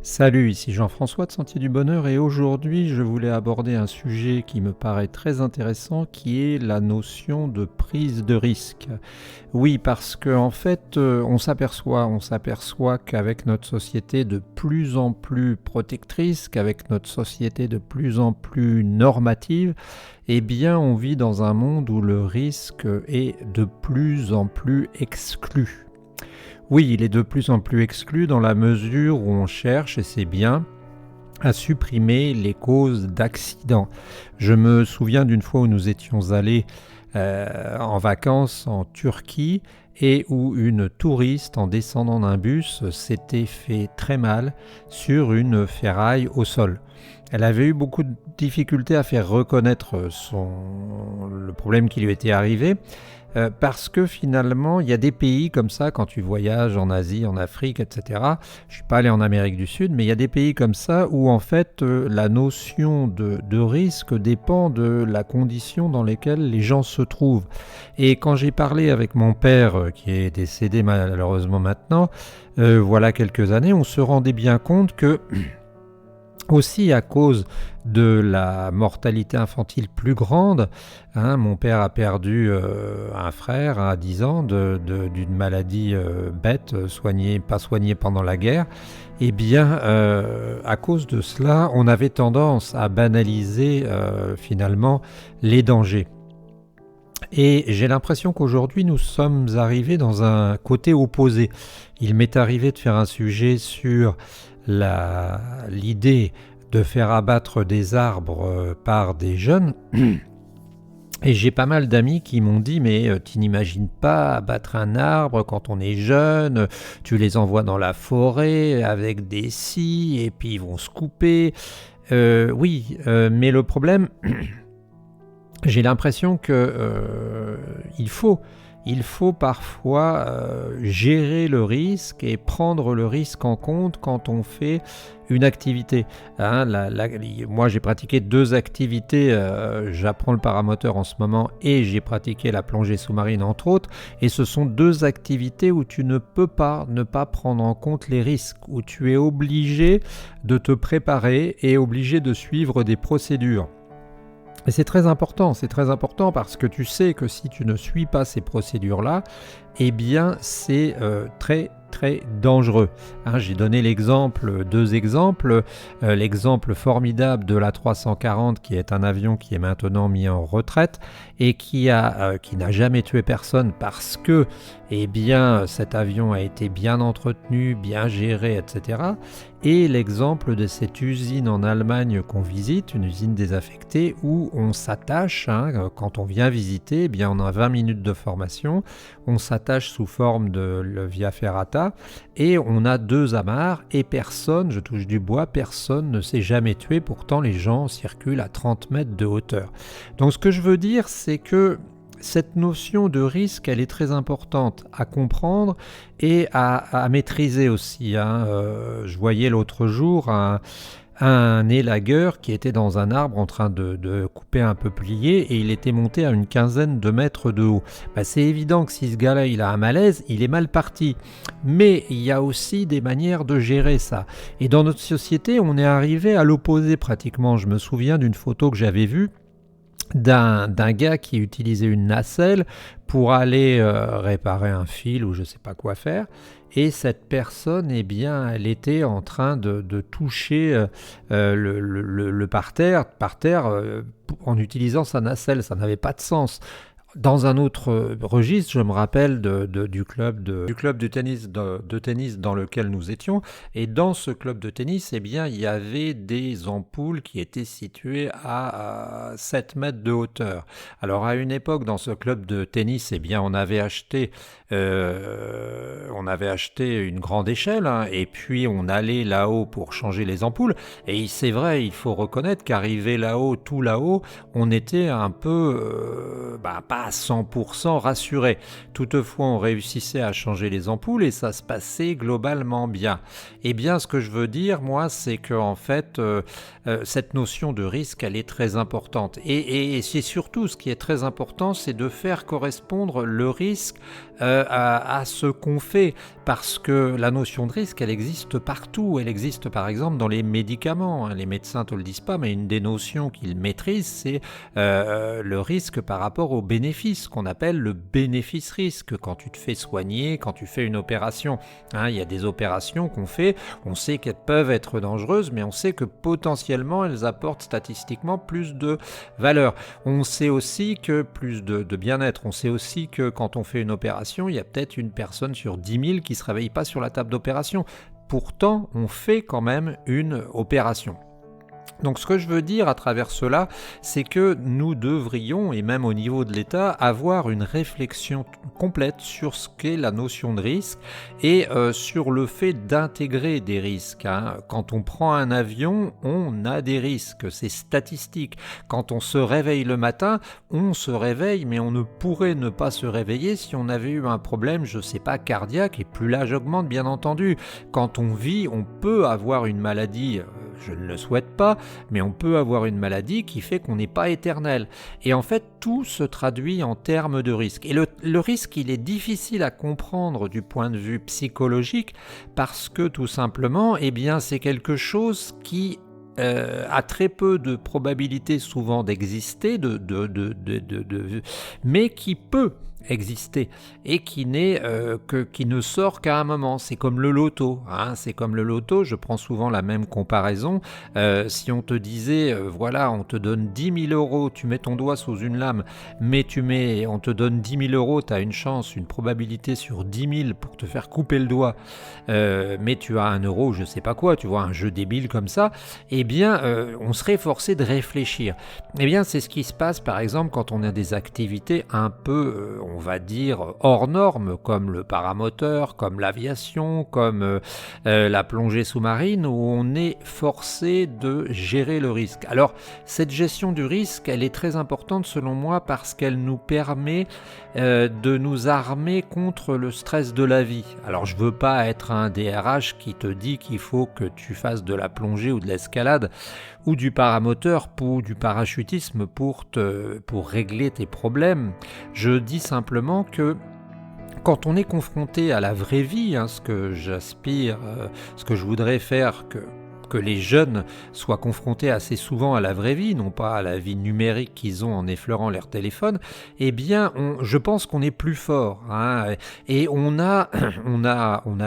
Salut, ici Jean-François de Sentier du Bonheur et aujourd'hui je voulais aborder un sujet qui me paraît très intéressant qui est la notion de prise de risque. Oui, parce qu'en fait on s'aperçoit qu'avec notre société de plus en plus protectrice, qu'avec notre société de plus en plus normative, eh bien on vit dans un monde où le risque est de plus en plus exclu. Oui, il est de plus en plus exclu dans la mesure où on cherche, et c'est bien, à supprimer les causes d'accidents. Je me souviens d'une fois où nous étions allés en vacances en Turquie et où une touriste, en descendant d'un bus, s'était fait très mal sur une ferraille au sol. Elle avait eu beaucoup de difficultés à faire reconnaître le problème qui lui était arrivé, parce que finalement, il y a des pays comme ça, quand tu voyages en Asie, en Afrique, etc. Je ne suis pas allé en Amérique du Sud, mais il y a des pays comme ça où en fait la notion de risque dépend de la condition dans laquelle les gens se trouvent. Et quand j'ai parlé avec mon père, qui est décédé malheureusement maintenant, voilà quelques années, on se rendait bien compte que aussi à cause de la mortalité infantile plus grande, mon père a perdu un frère à 10 ans d'une maladie bête, pas soignée pendant la guerre. Eh bien, à cause de cela, on avait tendance à banaliser finalement les dangers. Et j'ai l'impression qu'aujourd'hui, nous sommes arrivés dans un côté opposé. Il m'est arrivé de faire un sujet sur l'idée de faire abattre des arbres par des jeunes. Et j'ai pas mal d'amis qui m'ont dit mais tu n'imagines pas abattre un arbre quand on est jeune, tu les envoies dans la forêt avec des scies et puis ils vont se couper. Oui, mais le problème, j'ai l'impression que il faut parfois gérer le risque et prendre le risque en compte quand on fait une activité. Moi, j'ai pratiqué 2 activités. J'apprends le paramoteur en ce moment et j'ai pratiqué la plongée sous-marine, entre autres. Et ce sont 2 activités où tu ne peux pas ne pas prendre en compte les risques, où tu es obligé de te préparer et obligé de suivre des procédures. Et c'est très important parce que tu sais que si tu ne suis pas ces procédures-là, eh bien c'est très très dangereux. J'ai donné 2 exemples. L'exemple formidable de l'A340 qui est un avion qui est maintenant mis en retraite et qui n'a jamais tué personne parce que eh bien, cet avion a été bien entretenu, bien géré, etc. Et l'exemple de cette usine en Allemagne qu'on visite, une usine désaffectée où on s'attache, quand on vient visiter, eh bien on a 20 minutes de formation, on s'attache sous forme de via ferrata et on a 2 amarres et personne, je touche du bois, personne ne s'est jamais tué, pourtant les gens circulent à 30 mètres de hauteur. Donc ce que je veux dire, c'est que cette notion de risque, elle est très importante à comprendre et à maîtriser aussi. Je voyais l'autre jour un élagueur qui était dans un arbre en train de couper un peuplier et il était monté à une quinzaine de mètres de haut. C'est évident que si ce gars-là il a un malaise, il est mal parti. Mais il y a aussi des manières de gérer ça. Et dans notre société, on est arrivé à l'opposé pratiquement. Je me souviens d'une photo que j'avais vue d'un gars qui utilisait une nacelle pour aller réparer un fil ou je ne sais pas quoi faire. Et cette personne, eh bien, elle était en train de toucher le parterre en utilisant sa nacelle. Ça n'avait pas de sens. Dans un autre registre, je me rappelle du club de tennis dans lequel nous étions. Et dans ce club de tennis, eh bien, il y avait des ampoules qui étaient situées à 7 mètres de hauteur. Alors, à une époque, dans ce club de tennis, eh bien, on avait acheté une grande échelle, et puis on allait là-haut pour changer les ampoules. Et c'est vrai, il faut reconnaître qu'arrivé là-haut, tout là-haut, on était un peu, pas pas à 100% rassuré. Toutefois, on réussissait à changer les ampoules et ça se passait globalement bien. Eh bien, ce que je veux dire, moi, c'est que en fait, cette notion de risque, elle est très importante. Et c'est surtout ce qui est très important, c'est de faire correspondre le risque à ce qu'on fait, parce que la notion de risque, elle existe partout. Elle existe par exemple dans les médicaments. Les médecins ne te le disent pas, mais une des notions qu'ils maîtrisent, c'est le risque par rapport au bénéfice, qu'on appelle le bénéfice-risque. Quand tu te fais soigner, quand tu fais une opération, il y a des opérations qu'on fait, on sait qu'elles peuvent être dangereuses, mais on sait que potentiellement elles apportent statistiquement plus de valeur. On sait aussi que plus de bien-être. On sait aussi que quand on fait une opération, il y a peut-être une personne sur 10 000 qui ne se réveille pas sur la table d'opération. Pourtant, on fait quand même une opération. Donc ce que je veux dire à travers cela, c'est que nous devrions, et même au niveau de l'État, avoir une réflexion complète sur ce qu'est la notion de risque et sur le fait d'intégrer des risques. Quand on prend un avion, on a des risques, c'est statistique. Quand on se réveille le matin, on se réveille, mais on ne pourrait ne pas se réveiller si on avait eu un problème, je ne sais pas, cardiaque, et plus l'âge augmente, bien entendu. Quand on vit, on peut avoir une maladie, je ne le souhaite pas, mais on peut avoir une maladie qui fait qu'on n'est pas éternel. Et en fait, tout se traduit en termes de risque. Et le risque, il est difficile à comprendre du point de vue psychologique parce que tout simplement, eh bien, c'est quelque chose qui a très peu de probabilité souvent d'exister, mais qui peut exister et qui ne sort qu'à un moment. C'est comme le loto, c'est comme le loto. Je prends souvent la même comparaison. Si on te disait, voilà, on te donne 10 000 euros, tu mets ton doigt sous une lame, mais on te donne 10 000 euros, tu as une chance, une probabilité sur 10 000 pour te faire couper le doigt, mais tu as 1 euro, je sais pas quoi, tu vois, un jeu débile comme ça, eh bien, on serait forcé de réfléchir. Eh bien, c'est ce qui se passe, par exemple, quand on a des activités un peu, on va dire, hors normes, comme le paramoteur, comme l'aviation, comme la plongée sous-marine, où on est forcé de gérer le risque. Alors, cette gestion du risque, elle est très importante selon moi parce qu'elle nous permet de nous armer contre le stress de la vie. Alors, je veux pas être un DRH qui te dit qu'il faut que tu fasses de la plongée ou de l'escalade ou du paramoteur ou du parachutisme pour régler tes problèmes. Je dis simplement que quand on est confronté à la vraie vie, ce que j'aspire, ce que je voudrais faire, que les jeunes soient confrontés assez souvent à la vraie vie, non pas à la vie numérique qu'ils ont en effleurant leur téléphone, eh bien, je pense qu'on est plus fort. Et on a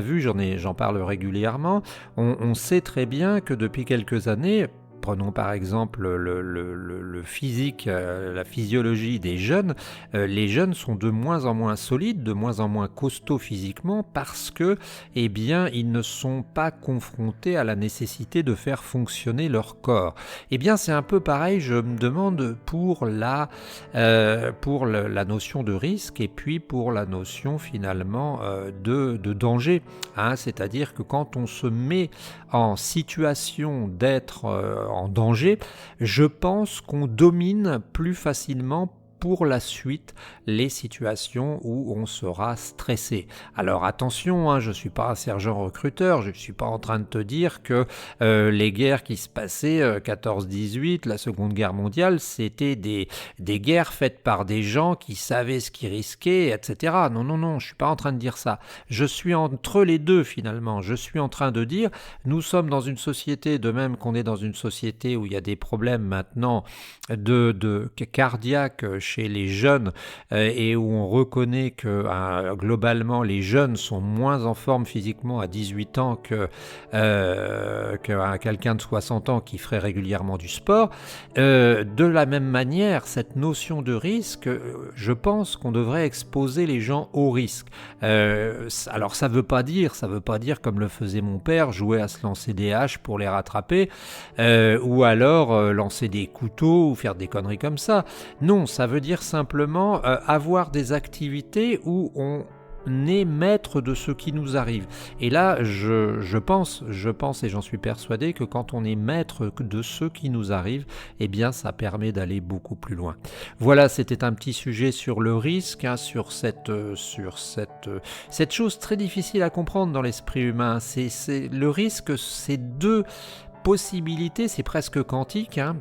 vu, j'en parle régulièrement, on sait très bien que depuis quelques années, prenons par exemple le physique, la physiologie des jeunes. Les jeunes sont de moins en moins solides, de moins en moins costauds physiquement parce que, eh bien, ils ne sont pas confrontés à la nécessité de faire fonctionner leur corps. Eh bien, c'est un peu pareil, je me demande pour la notion de risque et puis pour la notion finalement de danger. C'est-à-dire que quand on se met en situation d'être en danger, je pense qu'on domine plus facilement pour la suite les situations où on sera stressé. Alors attention, je ne suis pas un sergent recruteur, je ne suis pas en train de te dire que les guerres qui se passaient 14-18, la Seconde Guerre mondiale, c'était des guerres faites par des gens qui savaient ce qu'ils risquaient, etc. Non, je ne suis pas en train de dire ça. Je suis entre les deux finalement. Je suis en train de dire, nous sommes dans une société, de même qu'on est dans une société où il y a des problèmes maintenant de cardiaque chez les jeunes et où on reconnaît que globalement les jeunes sont moins en forme physiquement à 18 ans que quelqu'un de 60 ans qui ferait régulièrement du sport. De la même manière, cette notion de risque, je pense qu'on devrait exposer les gens au risque. Alors ça veut pas dire comme le faisait mon père, jouer à se lancer des haches pour les rattraper, ou alors lancer des couteaux ou faire des conneries comme ça. Non, ça veut dire simplement avoir des activités où est maître de ce qui nous arrive. Et là, je pense et j'en suis persuadé que quand on est maître de ce qui nous arrive, eh bien ça permet d'aller beaucoup plus loin. Voilà, c'était un petit sujet sur le risque, hein, sur cette chose très difficile à comprendre dans l'esprit humain. Le risque, c'est deux possibilités, c'est presque quantique, hein.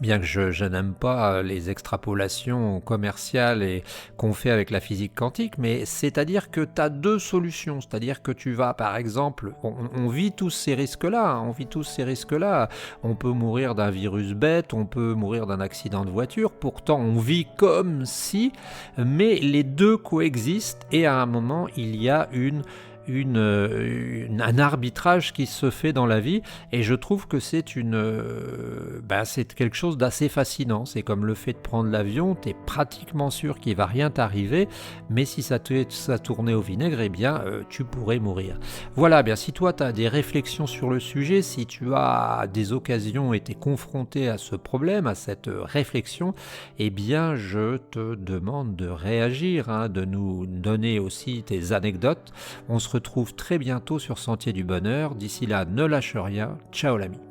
Bien que je n'aime pas les extrapolations commerciales et qu'on fait avec la physique quantique, mais c'est-à-dire que tu as deux solutions. C'est-à-dire que tu vas, par exemple, on vit tous ces risques-là, hein, on vit tous ces risques-là. On peut mourir d'un virus bête, on peut mourir d'un accident de voiture, pourtant on vit comme si, mais les deux coexistent et à un moment, il y a un arbitrage qui se fait dans la vie, et je trouve que c'est c'est quelque chose d'assez fascinant. C'est comme le fait de prendre l'avion, tu es pratiquement sûr qu'il va rien t'arriver, mais si ça tournait au vinaigre, eh bien tu pourrais mourir. Voilà, bien si toi tu as des réflexions sur le sujet, si tu as des occasions été confronté à ce problème, à cette réflexion, eh bien je te demande de réagir, hein, de nous donner aussi tes anecdotes. On se retrouve très bientôt sur Sentier du Bonheur. D'ici là, ne lâche rien. Ciao l'ami.